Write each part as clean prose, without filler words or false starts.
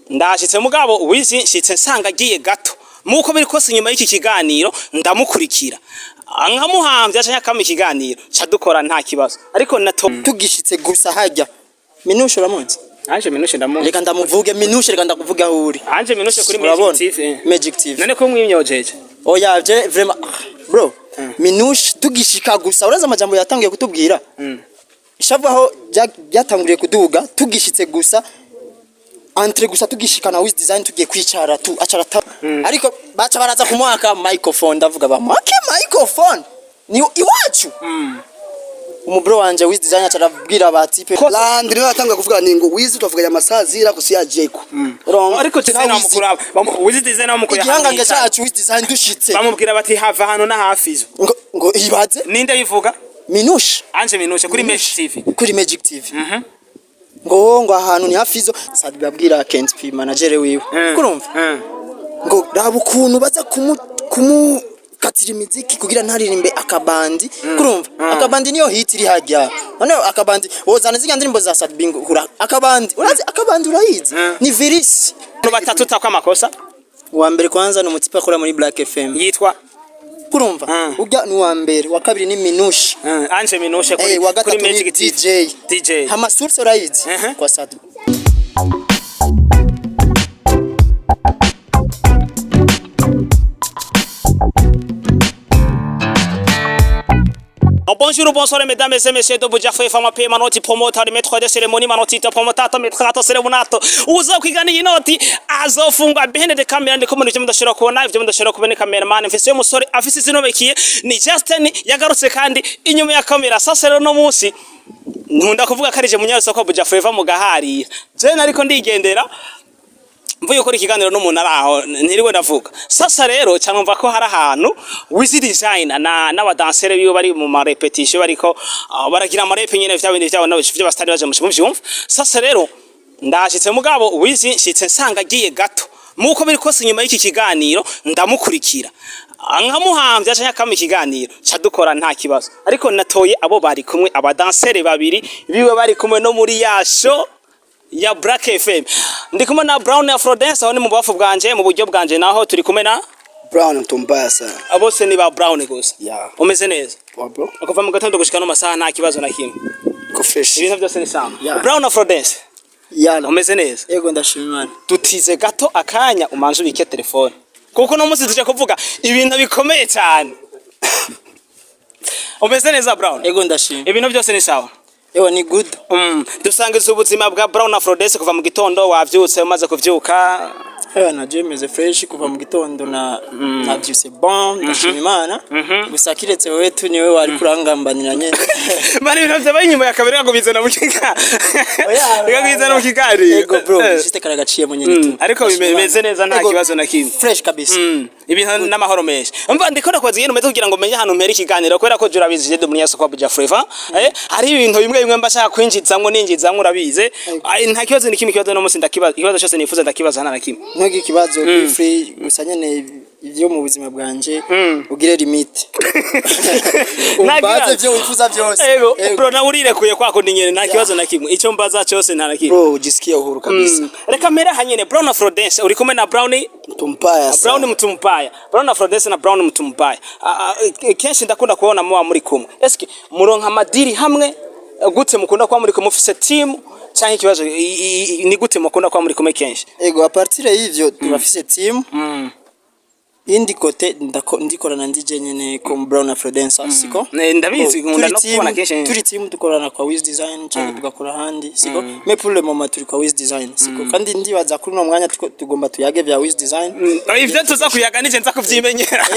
ndashitse mugabo wizi nshitse nsanga agiye gato muko biri kose nyuma y'iki kiganiro ndamukurikira nkamuhamvya cyangwa kama ikiganiro cadukora nta kibazo ariko nato tugishitse gusa hajya minounche uramunzi Ange minounche ndamunzi reka ndamuvuge minounche reka ndakuvuga aho uri Ange minounche kuri Magic TV none ko mwimyojeje oya je vraiment bro minounche tugishika gusa uraza amajambo yatangiye kutubwira ishavuho byatanguriye kuduga tugishitse gusa entre gusa tugishikana Wiz Design tugiye kwicara tu acarata ariko baca baraza kumwaka microphone ndavuga ba mwake microphone ni iwacu umubro wanje Wiz Design acarabwira batipe landri natanga kuvuga ningo Wiz tuvuga ya masazira ko siya jeko ariko tena mukuraba Wiz Design amukora igihanga cyacu Wiz Design dushitse bamubwira bati hava hano na hafizo ngo ibaze ninde yivuga minounche Ange minounche kuri Magic TV Magic TV ngo ahantu ni hafizo sadi babwira Kent P manager wiwe kurumva ngo raba ukuntu baza katira imiziki kugira ntaririmbe akabandi kurumva akabandi niyo hit iri hajya none akabandi wozana ziganda ndimbo za Sad Bingo kura akabandi urazi akabandi urayizi ni virus batatu takwa makosa wa mbere kwanza no mutipa kora muri Black FM yitwa kurumva ujya ni wa mbere wa kabiri ni minounche Ange minounche kuri Magic DJ hama source urayizi kwa Sad Bonjour, bonsoir mesdames et messieurs de Bujafe fama pe manoti promoter de maître de cérémonie manoti to promotato metrato ceremonato uzo kwigana inoti azofungwa behene de camera ndiko muri cyo ndashira kubona ivyo ndashira kubona cameraman mfise umusore afise zinobekiye ni Justin yagarutse kandi inyuma ya camera sasa rero no munsi nkunda kuvuga karije munyaruso ko Bujafe mu gaharira je nariko ndigendera mvuye ukora ikiganiro n'umuntu araho ntiriwe ndavuga sasa rero cyangwa ko hari ahantu Wiz Designer n'aba danceur biwe bari mu ma repetition bariko baragira ama rep nyene vyabindi vyabo n'abashivye bastari baje mu vyumva sasa rero ndashitse mugabo Wiz nshitse nsanga agiye gato muko biri kose nyuma y'iki kiganiro ndamukurikira nkamuhamvya cyangwa kama ikiganiro cadukora nta kibazo ariko natoye abo bari kumwe aba danceur babiri biwe bari kumwe no muri yasho ya Black FM ndikumwe na Brown Afrodance aho ni mu bafu bwanje mu buryo bwanje naho turi kumwe na Brown Tumbasa abose ni ba Brown gusa umeze neza bro akuva mu gatondo gushika no masaha nta kibazo na kimwe ko fresh ibintu byose ni sawa Brown Afrodance umeze neza yego ndashimimana tutize gato akanya umanze ubike telefone kuko no musi tuje kuvuga ibintu bikomeye cyane umeze neza Brown yego ndashimye ibintu byose ni sawa Ewa ni good. Dusangiza ubuzima bwa Brown Afrodance kuva mu gitondo wavyutse umaze kuvyuka. Ewa na jemeze fresh kuva mu gitondo na byuse bon ndashima Imana. Gusa kiretse wewe tu niwe wari kurangambanira nyene. Mari ibintu byabaye inyuma ya kamera ngo bizana mu kigari. Oya bizana mu kigari. Yego bro bishite karagaciye mu nyene tu. Ariko bimeze neza nta kibazo na kimwe. Fresh kabisa. Ibintu n'amahoro menshi. Umva ndikora kwazi yene umeze kugira ngo menye hano mpera ikiganiro kwera ko jura bizije de muri yaso kwa Buja Flavor. Hari ibintu bimwe mbashaka kwinjizamwe ninjizamwe urabize. Nta kibazo ni kimwe kibazo no musi ndakibaza. Ikibazo cyose nifuza ndakibaza hana na kimwe. Ntogi kibazo kuri free gusa nyene ivyo mu buzima bwanje ugire limit. Umbaze byo wifuza byose. Bro na urirekuye kwako ndinyene nta kibazo na kimwe. Ico mbaza cyose nta na kimwe. Bro ujisikie uhuru kabisa. Reka mera hanyene Brown Afrodance uri kumwe na Brown Tumpaya. Brown Mtumpaya. Brown Afrodance na Brown Mtumpaya. Kenshi ndakunda kuona muwa muri kumwe. Eske muronka madiri hamwe gute mukunda kwa muri kumwe ufise team cyangwa ikibazo ni gute mukunda kwa muri kumwe kenshi? Ego a partir y'ivyo turafise team. Indi kote ndikorana ndije nyene ko Brown Afrodance siko ndabizi ngunda no kubona kenshi turi team dukorana kwa Wiz Design cyangwa tugakora handi siko me pour le moment turi kwa Wiz Design siko kandi ndibaza kuri no mwanya tugomba tuyage vya Wiz Design ivyo tuza kuyaga nije nza kuvyimenyera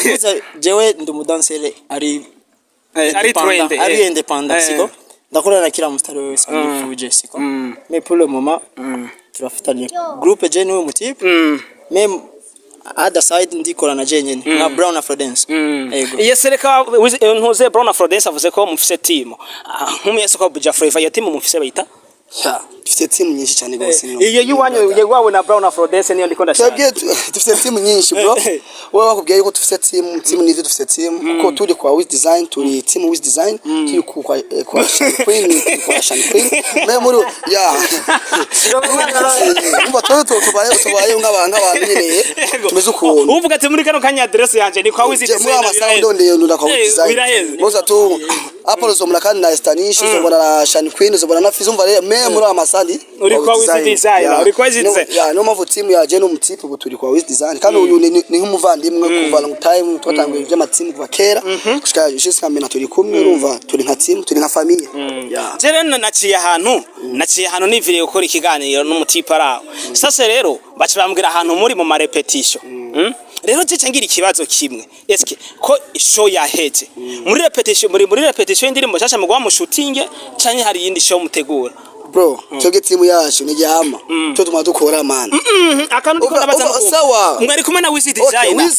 deja jewe ndumudansere ari independent siko ndakorana na kila mstari wese nifuje siko me pour le moment turafatanya groupe je niwe mutipe me other side ndikorana je nyene na Brown Afrodance yego yesereka ntuze Brown Afrodance avuze ko mufise team nk'umuyese ko Buja Flavor iyo team mufise bayita dufite team nyinshi cyane gose iyo yuwanyu yewawe na Brown Afrodance niyo ndiko ndashaka twebwe dufite team nyinshi bro wowe bakubwiye yuko dufite team nizo dufite team kuko turi kwa Wiz Design turi team Wiz Design turi kwa Queen kwa Shan Queen me muri ya umva tubaye nk'abantu nyine tumeze ukuntu uvuga ati muri kano kanya address yanje ni kwa Wiz Design muri amasound ndende ndunda kwa Wiz Design boza tu Apollo zomura kandi na Stanish zomura na Shan Queen zomura na Fizo umva me muri amasandi uri kwa Wiz Design uri kwa Wiz Design ya no mavu team ya je no mutipe ubu turi kwa Wiz Design kandi uyu ni nk'umuvandimwe kuva long time twatanguye ibyo amateam kuva kera gushika juste kamena turi kumwe urumva turi nka team turi nka famille je rero naciye ahantu niviriye gukora ikiganiro n'umutipe araho sasa rero bacibambwira ahantu muri mu repetition rero je ngira ikibazo kimwe eske ko show yaheje muri repetition y'indirimbo cyashya mugwa mu shooting cyanye hari yindi show mutegura bro twege timu yacu ni jama cyo tuma dukora man akantu dikora baza sawa mwari kumwe na Wiz Designer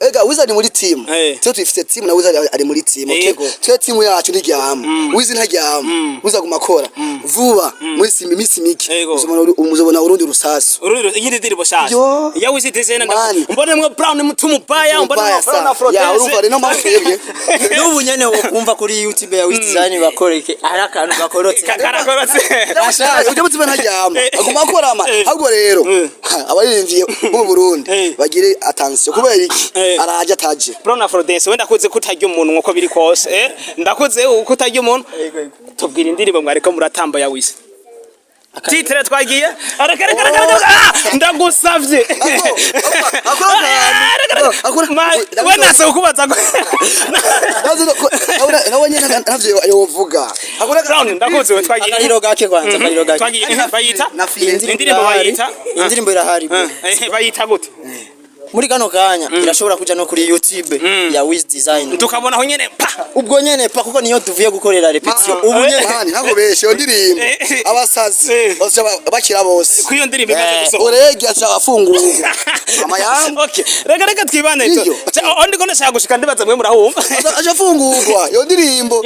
ega Wiz ari muri team cyo twifite team na Wiz ari muri team okay twe timu yacu ni jama Wiz nta jama Wiz aguma akora vuba muri misi miki uzobona urundi rusasu yindi ndirimbo shasha ya Wiz Designer mbone mwe Brown mutumubaya mbone Brown Afrodance ya urumva reno mafebye n'ubu nyene wo kumva kuri YouTube ya Wiz Designer bakoreke ari akantu gakorotse ujya mutima ntajyama aguma akora ama ahubwo rero abaririmbye mu Burundi bagire attention kubera iki araje ataje Brown Afrodance wenda kuze kutarya umuntu nko biri kose ndakuze kutarya umuntu tubwira indirimbo mwariko muratamba ya Wiz titre twagiye ndagusavye wenda se ukubaza nawe nyene ntavyo yovuga Brown ndakuze we twagiye akahiro gake kwanza akahiro gake twagiye bayita indirimbo bayita indirimbo irahari bayita gute muri kano kanya irashobora kuja no kuri YouTube ya Wiz Design tukabona aho nyene pa ubwo nyene pa kuko niyo tuvuye gukorera repetition ubu nyene ntago beshe yo ndirimbo abasazi bose bakira bose kuyo ndirimbo imaze gusohoka urege acha afungurwa mama yangu okay rega twibane to ndiko ndashaka gushika ndibaza mwe murahumva acha afungurwa yo ndirimbo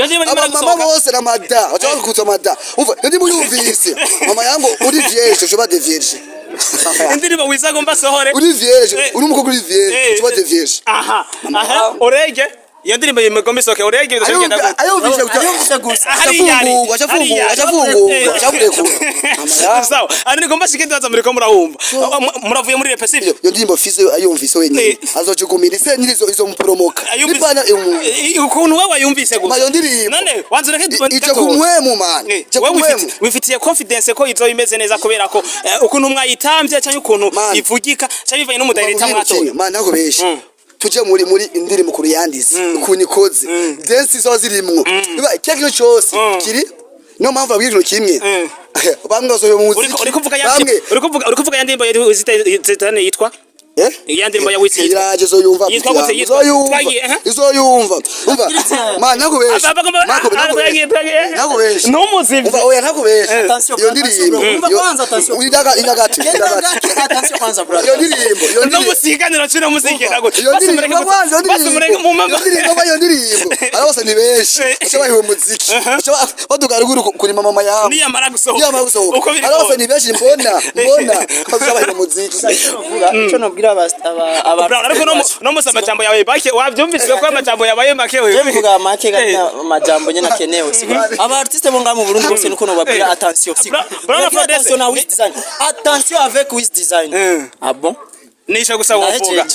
mama bose na mada acha kukuta mada umva yo ndirimbo yumvise mama yangu uri vierge je ba de vierge indirimbo Wiz gomba sohore uri vierge uri umukobwa uri vierge je ba de vierge aha urege iyo ndirimbo yimegomba soke urege bizogenda gute ayumvise gusa achafungurwa sawa ari ngomba shikende baza muri ko murahumba muravuye muri repetition yo ndirimbo Fizo ayumvise wenyine azojugumira ise nyirizo izo mupromoka nibana ukuntu wewe yumvise gusa mayo ndirimbo none wanzura ke icyo kumwemu man wifitiye confidence ko izo imeze neza kubera ko ukuntu mwayitambye cyangwa ukuntu ivugika cyangwa bivanye n'umudirector mwatoye man nako beshi tuje muri indirimbo kuri yandise kunikoze dance zo zirimwo biba cyakino cyose kiri no mpamvu abwiriro kimwe bamwe bazoyo mu muziki uri kuvuga yandimbo yitwa yandimbo ya Wiz iraje zo yumva izoyumva umva man nakubesha nakubesha no muzimvi umva oya nakubesha iyo ndirimbo umva kwanza attention indagati attention kwanza brother iyo ndirimbo no musiganira cyo musigera gute iyo ndirimbo arabose ni benshi cyabaye umuziki badugaruguru kuri mama yawe niyamara gusohoka arabose ni benshi mbona cyabaye umuziki cyo nobwira ariko no musa amajambo yawe bake wavyumvise ko amajambo yabaye make wewe bivuga make kandi amajambo nyene akenewe aba artiste bo ngamu Burundi bose nuko no babwira attention attention na Wiz Design attention avec Wiz Design ah bon nisha gusa wovuga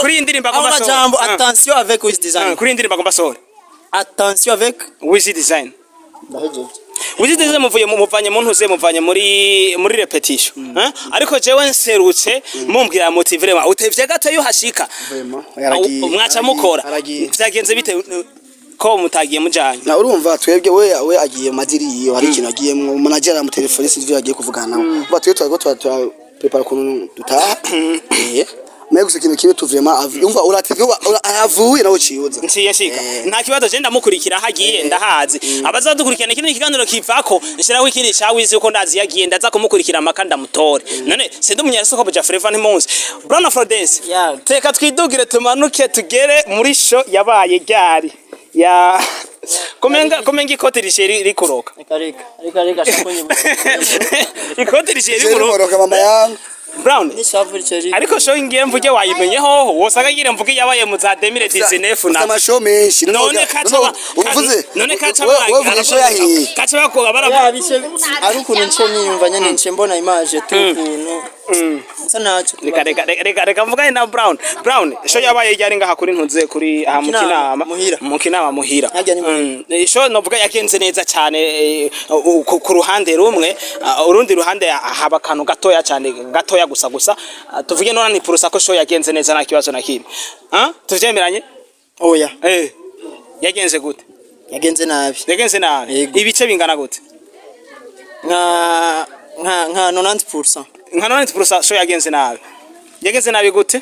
kuri indirimbo amajambo attention avec Wiz Design kuri indirimbo agomba sohora attention avec Wiz Design Wiz Design muvanye mu ntuze muvanye muri repetition ariko jewe nserutse mumbwira motive vraiment utevye gato yo hashika mwaca mukora vyagenze bite ko mutagiye mujanye na urumva twebwe we agiye madiri hari ikintu agiyemwe manager mu telefone sinzi yagiye kuvugana nawe ba twetwa prepare kuntu dutaha Mego ikintu kibe tuvrema umva urative aravuye nawe ciyoza ntiye shika nta kibazo je ndamukurikira hagiye ndahazi abazadukurikirana kino kiganiro kivako nshiraho ikindi cha Wiz uko ndazi yagiye ndaza kumukurikira amakanda mutore none sende umunyarasoko buja Forever ntimunsi Brown Afrodance teka twidugire tumanuke tugere muri show yabaye ryari ya Komenga ikoti risheri rikuroka. Reka shakonye. Ikoti risheri Rero rikuroka. boroka mama yangu. Brown. Ni shavu cheri. Ariko show ngiye mvuge wayimenyeho wosanga ngire mvuge yabaye mu za 2019 na. Amashow menshi. None kaca uvuze. None kaca Wewe show yahiye. Kaca bakoga bara. Ari ukuntu nce niyumva nyene nce mbona image tu ukuntu. Sa naco. Reka mvugane na Brown. Brown show yabaye yari ngaha kuri ntuze kuri aha mu kinama muhira. Show novuga yagenze neza cyane ku ruhande rumwe urundi ruhande haba kantu gatoya cyane gatoya gusa tuvuge none ni purusa ko show yagenze neza nta kibazo na kimwe tuvyemeranye Oya. Yagenze gute Yagenze nabi. Ibice bingana gute nka 90%. nka 90% show yagenze nabi gute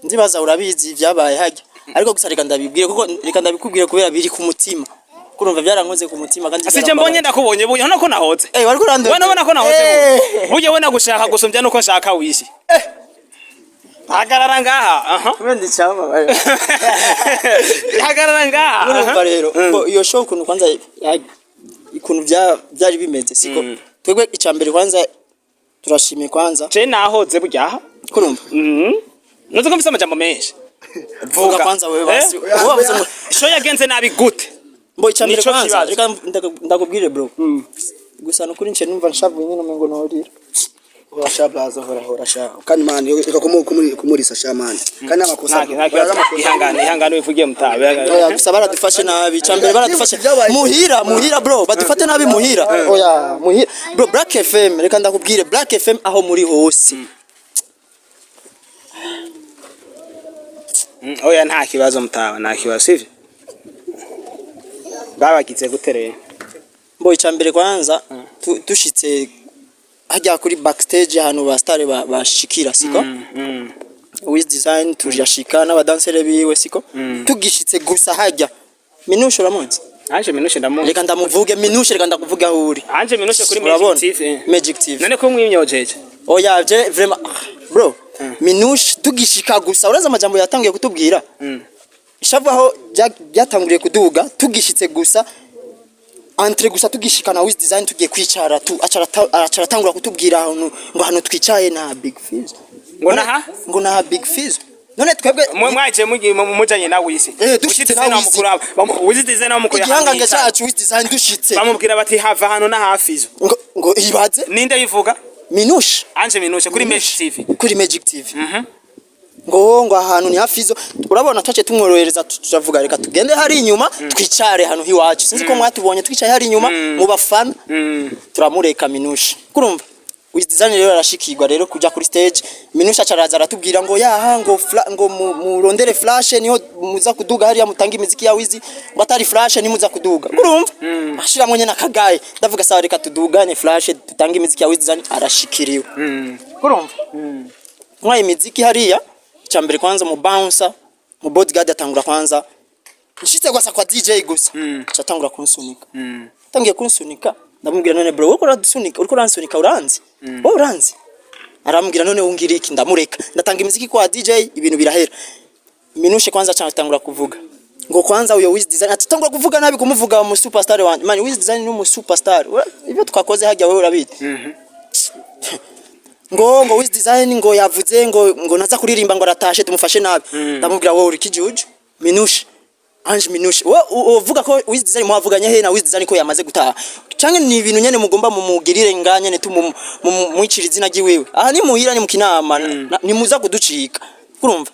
Ndibaza urabizi vyabaye hajya ariko gusa reka ndabikubwire kubera biri ku mutima kurumva byarankoze ku mutima kandi asije mbonye ndakubonye buye hano ko nahoze wariko urande wana ko nahoze buye we nagushaka gusumbya nuko nshaka wishi hagarara ngaha wendi cyama hagarara ngaha urumva rero iyo show kuntu kwanza ikuntu byari bimeze siko twebwe icambere kwanza turashimye kwanza je nahoze buryaha kurumva nuzo ko mfise amajambo menshi vuga kwanza wewe basi show yagenze nabi gute mbo icambere kwanza reka ndakubwire bro gusa nukuri nce numva nshavu nyine umengo norira urashabaza hora sha kandi man reka kumurisa sha man kandi amakosa ihangane wivugiye mutabe oya gusa baradufashe nabi icambere baradufashe muhira bro badufate nabi muhira oya muhira bro Black FM reka ndakubwire Black FM aho muri hose oya nta kibazo mutawe nta kibazo sivyo babagize gutereye mbo icambere kwanza dushitse hajya kuri backstage hano ba star bashikira siko Wiz Design turiyashika n'abadanceur biwe siko tugishitse gusa hajya Minounche uramunzi Ange Minounche ndamunzi reka ndamuvuge Minounche reka ndakuvuga uri Ange Minounche kuri Magic TV none ko mwimyojeje oya je vraiment bro Minounche tugishika gusa uraza amajambo yatangiye kutubwira ishavu aho byatanguriye kuduga tugishitse gusa entre gusa tugishikana Wiz Design tugiye kwicara acara tangura kutubwira ngo hano twicaye na Big Fizz ngo na Big Fizz none twebwe mwaje mujanye na Wiz dushitse na mukuru Wiz Designer mukuru igihangange cyacu Wiz Design dushitse bamubwira bati hava hano na hafizo ngo ibaze ninde bivuga Minounche Ange Minounche kuri Magic TV ngo ahantu ni hafizo urabona twace tumworohereza turavuga reka tugende hari inyuma twicare hano hiwacu sinzi ko mwatubonye twicaye hari inyuma mu bafana turamureka Minounche kurumva Wiz Designer rero arashikirwa rero kuja kuri stage Minounche acaraza aratubwira ngo yaha ngo murondere flash niho muza kuduga hariya mutanga imiziki ya Wiz ngo atari flash ni muza kuduga kurumva ashira mwenye nakagaye ndavuga sawa reka tudugane flash tutanga imiziki ya Wiz Designer arashikiriwe kurumva mwaye imiziki hariya chambere kwanza mu bouncer mu bodyguard atangura kwanza nshitse gwasa kwa DJ gusa catangura kunsunika tangiye kunsunika ndamubwira none bro uko radusunika uriko ransunika uranzi wowe uranzi arambwira none ungira iki ndamureka ndatanga imiziki kwa DJ ibintu birahera Minounche kwanza cyatangura kuvuga ngo kwanza uyo Wiz Design atangura kuvuga nabi kumuvuga mu superstar wanje man Wiz Design ni mu superstar ibyo twakoze hajya wewe urabiti ngo Wiz Design ngo yavuze ngo naza kuririmba ngo aratashe tumufashe nabi ndamubwira wowe uri kijuju Minounche Ange Minounche uvuga ko Wiz Design mwavuganye he na Wiz Design ko yamaze gutaha canke ni ibintu nyene mugomba mumugirire nganye ne mwicira izina giwewe aha ni muhira ni mukinama ni muza kuducika kurumva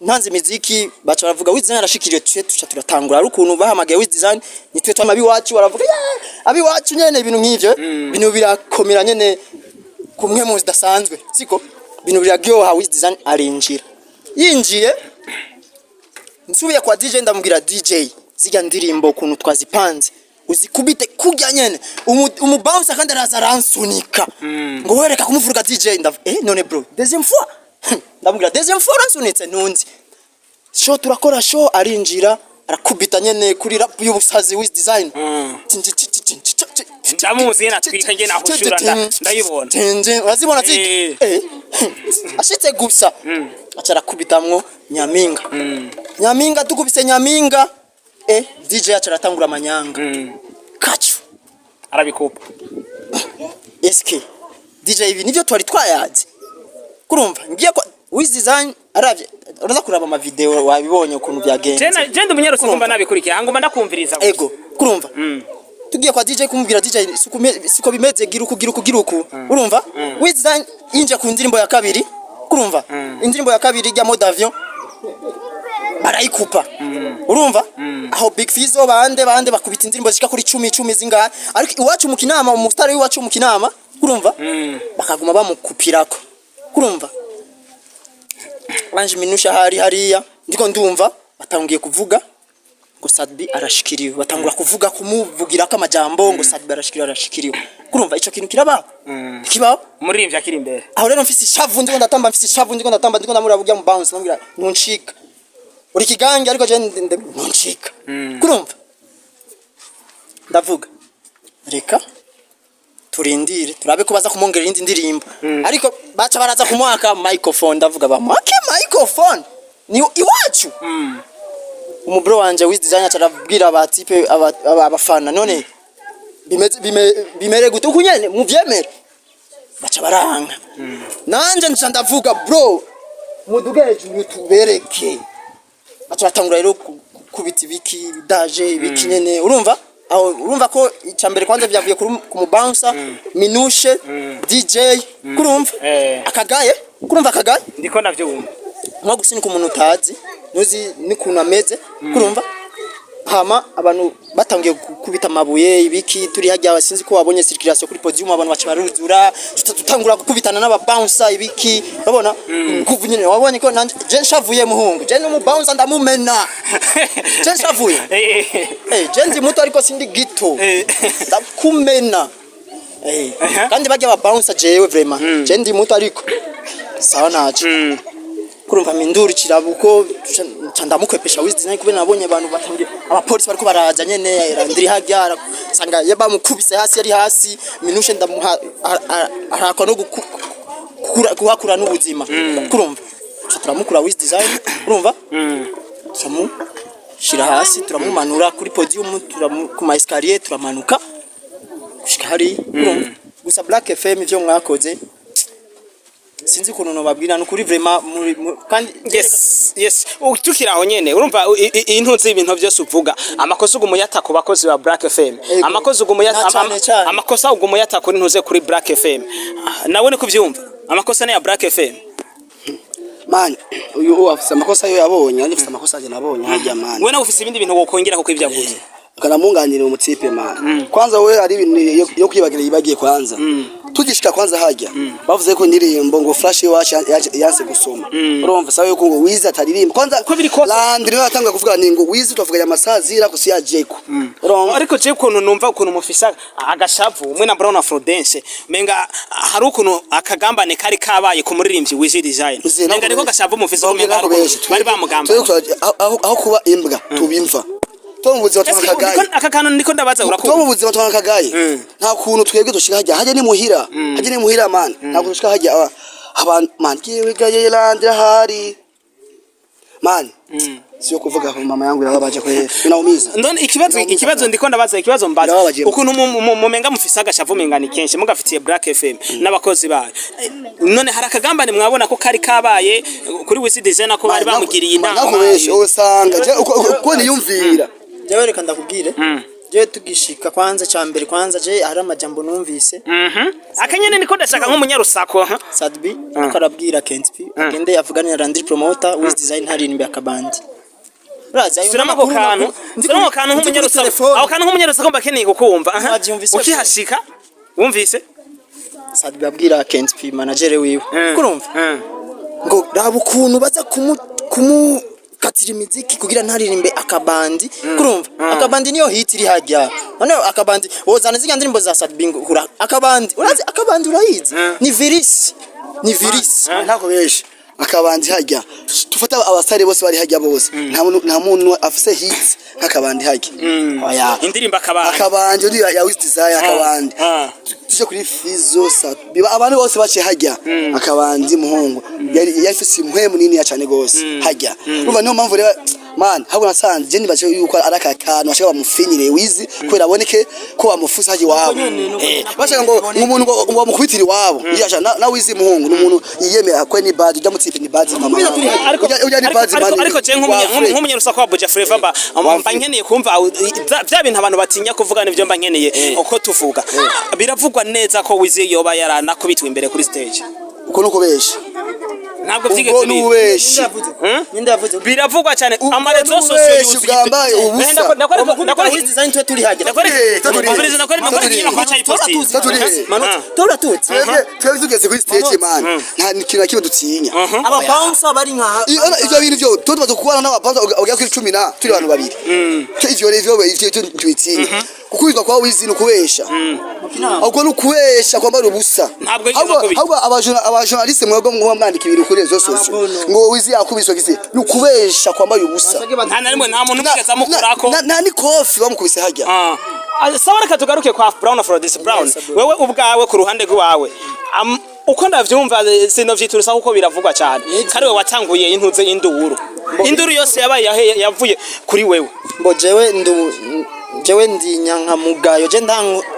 ntanze miziki baca baravuga Wiz Design arashikiriye tuca turatangura ari ukuntu bahamagaye Wiz Design nitwe twamabi wacu baravuga abi wacu nyene ibintu nk'ivyo bintu birakomera nyene kumwe mu zidasanzwe siko bintu biragyoha Wiz Design arinjira yinjiye nsubiye kwa DJ ndamubwira DJ ziga ndirimbo kuntu twazipanze uzikubite kujya nyene umubounce kandi araza ransunika ngo wereka kumuvuruga DJ none bro deuxième fois ndamubwira deuxième fois ransunitse nunzi show turakora show arinjira arakubita nyene kuri rap y'ubusazi Wiz Design ndamuzi natwika nge nahushura ndayibona urazibona ati ashitse gusa acara kubitamwo nyaminga tukubise nyaminga DJ yacu aratangura amanyanga kacu arabikupa eske DJ ibi nivyo twari twayazi kurumva ngiye ko Wiz Design aravye uraza kuraba ama video wabibonye ukuntu byagenze je ndi umunyarusa kumva nabikurikira ngomba ndakumviriza ego kurumva tugiye kwa DJ kumubwira DJ siko bimeze gira uku urumva Wiz Design inje ku ndirimbo ya kabiri kurumva indirimbo ya kabiri ya mode avion barayikupa urumva aho Big Fizzo bande bakubita indirimbo zishika kuri 10 zingahe ariko iwacu mu kinama mu star iwacu mu kinama kurumva bakaguma bamukupirako kurumva Ange minouche hariya ndiko ndumva batangiye kuvuga ngo Sadbi arashikiriwe batangura kuvuga kumuvugira ko amajambo ngo Sadbi arashikiriwe kurumva ico kintu kirabaho kibaho murivya kiri imbere aho rero mfise ishavu ndiko ndatamba ndiko ndamura burya mu bounce nambira ntunshika uri kigange ariko je ntunshika kurumva ndavuga reka turindire turabe ko baza kumongera indi ndirimbo ariko baca baraza kumwaka microphone ndavuga bamwake microphone ni iwacu umubro wanje Wiz Designer arabwira abatipe abafana none bimere gute ukunyene muvyemere baca baranga nanje nca ndavuga bro mudugeje utubereke baca batangura rero kubita ibiki bidaje ibiki nyene urumva ko icyambere kwanza byavuye ku mubouncer minounche DJ kurumva akagaye ndiko navyumva nko gusinika umuntu utazi nuzi nikuntu ameze kurumva hama abantu batangiye kubita amabuye ibiki turi hajya abasinzi ko wabonye circulation kuri podium abantu baca baruzura tutangura gukubitana n'aba bouncer ibiki urabona kuvu nyine wabonye ko je nshavuye muhungu je no mu bouncer ndamumena je nshavuye je ndi muto ariko sindi gito ndakumena kandi bajya aba bouncer jewe vraiment je ndi muto ariko sawa naco kurumva minduri kirabuko candamukwepesha Wiz Designer kubera nabonye abantu batangiye abapolisi bariko baraza nyene ndiri hajya sanga yaba mukubise hasi yari hasi minouche ndamuha arako no guhakura n'ubuzima kurumva turamukura Wiz Designer urumva shira hasi turamumanura kuri podium ku ma escalier turamanuka gushika hari urumva gusa Black FM ivyo mwakoze sinzi ukuntu nobabwira n'ukuri vraiment kandi yes tukiraho nyene urumva intunze ibintu byose uvuga amakosa ugumuyata ku bakozi ba Black FM amakosa ugumuyata kuri ntuze kuri Black FM nawe ni kuvyumva amakosa ne ya Black FM man uyu afise amakosa yo yabonye afise amakosa je nabonye hajya man we nawe ufise ibindi bintu wokongera kuko ivyavuze kanamunganira umutipe man kwanza we ari ibintu yo kwibagira yibagiye kwanza tugishika kwanza hajya bavuze ko ndirimbo ngo flash wacu yanse gusoma urumva sawe yuko ngo Wiz ataririmba kwanza landri atanga kuvuga ni ngo Wiz tuvuga ya masazira ko si ya Jeko urumva ariko je ukuntu numva ukuntu mufisa agashavu umwe na Brown Afrodance menga hari ukuntu akagambane kari kabaye ku muririmbyi Wiz Design menga niko gashavu mufisa kumenga bari bamugamba aho kuba imbwa tubimva Tomubuzi batwakagaye akakano niko ndabaza urakora Tomubuzi batwakagaye nta kuntu twebwe dushika hajya haje ni muhira man nta kuntu dushika hajya abantu man kiwe gaye landira hari man sio kuvuga ko mama yangu yababaje ko binaumiza ndone ikibazo ndiko ndabaza ikibazo mbaza ukuntu mumenga mufisa agashavu menga ni kenshi mugafitiye Black FM n'abakozi bayo none harakagambane mwabona ko kari kabaye kuri Wiz Designer ko bari bamugiriye inama nakoresha usanga uko niyumvira jewe reka ndakubwire je tugishika kwanza cyambere kwanza je hari amajambo numvise akanyene niko ndashaka nk'umunyarusako Sadbi akarabwira Kentp agende yavuganira Randri promoter Wiz Design hari nimbe akabandi Sirama ko kantu nk'umunyarusako aho kantu nk'umunyarusako mbakeneye kukumva ukihashika wumvise Sadbi abwira Kentp manager wiwe kurumva ngo raba ukuntu baza kumu katira imiziki kugira ntaririmbe akabandi kurumva akabandi niyo hit iri hajya none akabandi wozana ziga ndirimbo za Sadbi ngura akabandi urazi akabandi urayizi ni virus ntako beshe akabandi hajya tufata abasare bose bari hajya bose nta muntu afise hit nk'akabandi hajya oya indirimbo akabandi ndi ya Wiz Designer akabandi tuje kuri Fizo biba abantu bose bace hajya akabandi muhungu yari yafise impwe munini ya cyane gose hajya urumva niyo mpamvu rero man habwo nasanze je nibaje yuko arakakana bashaka bamufinyire wizi kwera aboneke ko bamufusa haje wabo bashaka ngo umuntu ngo bamukubitire wabo yasha na wizi muhungu n'umuntu yiyemera ko ni bad ujya mutipe ni bad mama ujya ni bad man ariko je nk'umunye rusa kwa Buja Flava mba nkeneye kumva bya bintu abantu batinya kuvuga nivyo mba nkeneye uko tuvuga biravugwa neza ko wizi yoba yarana kubitwa imbere kuri stage uko nuko besha ntabwo byigeze Nindavuze biravugwa cyane amarezo sosiyo yuzuye ugambaye ubusa ndakora Wiz Designer twe turi hajya tora tutsi twebwe tugeze kuri stage man nta kintu na kimwe dutinya aba bouncer bari nka ivyo bintu byo tuba dukubana n'aba bouncer ugera kuri 10 na turi abantu babiri ivyo ivyo twitinya kukwizwa kwa Wiz no kubesha ahubwo no kubesha kwambara ubusa ahubwo abajournaliste mwego mwandika ibintu kuri rezo sosiyo ngo Wiz yakubiswa gise no kubesha kwambara ubusa nta muntu mugeza mukurako nta ni kofi bamukubise hajya sawa reka tugaruke kwa Brown for this Brown wewe ubwawe ku ruhande rwawe uko ndavyumva sinovyiturisa uko biravugwa cyane kari we watanguye intuze induru yose yabaye yavuye kuri wewe mbo jewe ndi nyanka mugayo je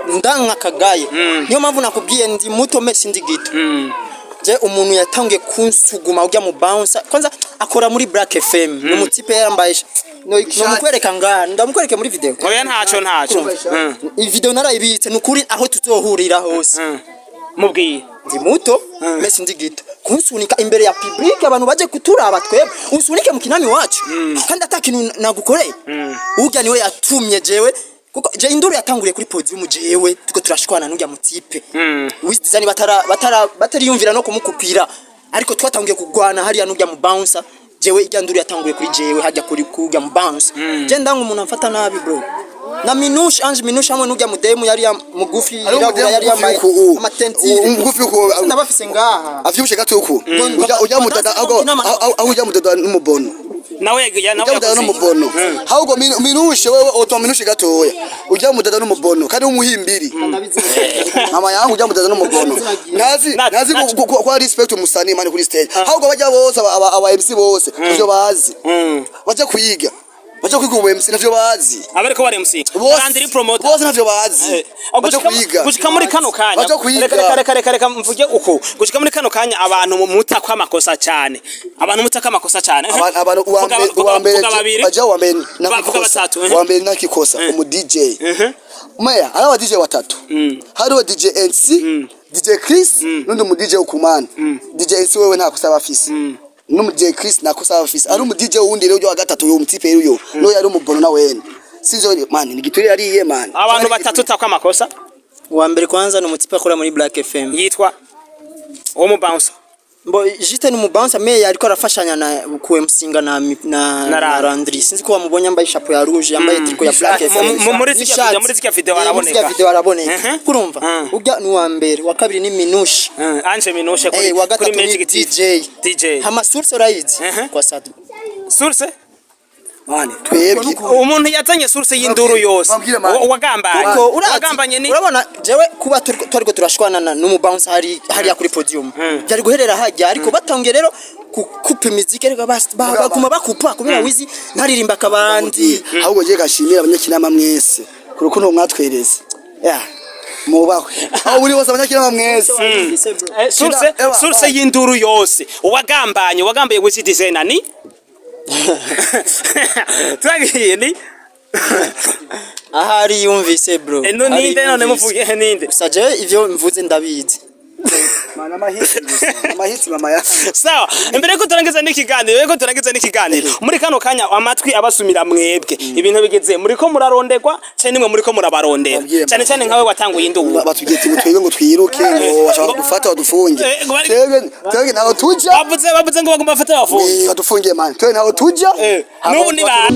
ndanka kagaye niyo mpamvu nakubwiye ndi muto mesi ndi gito je umuntu yatangiye kunsuguma ujya mu bouncer kwanza akora muri Black FM n'umutipe yambaye no mukwereka ngana ndamukwereke muri video oya ntaco iyi video narayibitse nukuri aho tuzohurira hose mubwiye ndi muto mesi ndi gito kunsunika imbere ya public abantu baje kuturaba twebwe unsunike mu kinami wacu kandi atakintu nagukoreye ujya niwe yatumye jewe kuko je induru yatanguriye kuri podium jewe tuko turashikwana n'ujya mutipe Wiz Designer batari yumvira no kumukupira ariko twatangiye kugwana hariya n'ujya mu bouncer jewe ijya nduru yatanguriye kuri jewe hajya kuri kujya mu bouncer je ndanga umuntu amfata nabi bro na Minounche Ange Minounche hamwe n'ujya mudemu yari mugufi irabura yari yambaye amatentire mugufi ko ndabafise ngaha avyibushe gato uko ujya mudada aho ujya mudada n'umubono nawe ujya n'umubono ahubwo Minounche wewe oto Minounche gatoya ujya mudada n'umubono kandi umuhimbiri mama yangu ujya mudada n'umubono nazi kwa respect umusani mani kuri stage ahubwo bajya bose aba MC bose ivyo bazi baje kuyiga baje kwiga ubu MC navyo bazi abariko bari MC kandi promoter bose navyo bazi baje kuyiga gushika muri kano kanya reka mvuge uko gushika muri kano kanya abantu mutakwa amakosa cyane abantu uwambere baje uwambere nakikosa umu DJ Maya arawa DJ watatu hariho DJ NC DJ Chris n'undi mu DJ ukumana DJ NC wewe nta kusaba afisi n'umu DJ Chris nta kusaba afisi ari umu DJ wundi rero wa gatatu uyo mutipe rero no yari umubono na wene sinzo man ni giturire ariye man abantu batatu takwa amakosa wa mbere kwanza no mutipe akora muri Black FM yitwa uwo mu bouncer mbo jite ni mu bouncer me yariko arafashanya na ku MCinga na Landry sinzi ko wamubonye ambaye chapeau ya rouge yambaye triko ya Black FM muri zika video araboneka kurumva ujya ni wa mbere wa kabiri ni Minounche Ange Minounche kuri Magic DJ hama source urayizi kwa Sadu source mane twebwe umuntu yazanye source y'induru yose wagambanye ni urabona jewe kuba turiko turashwana n'umu bouncer hari kuri podium byari guherera hajya ariko batangiye rero kukupa imiziki reka baguma bakupa kubera Wiz ntaririmba kabandi ahubwo je gashimira abanyakinama mwese kuko no mwatwereze mubahwe aho buri bose abanyakinama mwese source y'induru yose wagambaye Wiz Designer ni twagiye ni ahari yumvise bro ninde none muvuge ninde saje ivyo mvuze ndabizi amahitsi mama ya sawa imbere ko turangiza n'ikiganiro muri kano kanya amatwi abasumira mwebwe ibintu bigeze muri ko murarondegwa cyane nimwe muri ko murabarondera cyane nkawe watanguye induru batugetse twebwe ngo twiruke ngo bashaka gufata badufunge twebwe naho tujya bavuze ngo bagomba bafata bafunge badufungiye man twebwe naho tujya n'ubu ni ba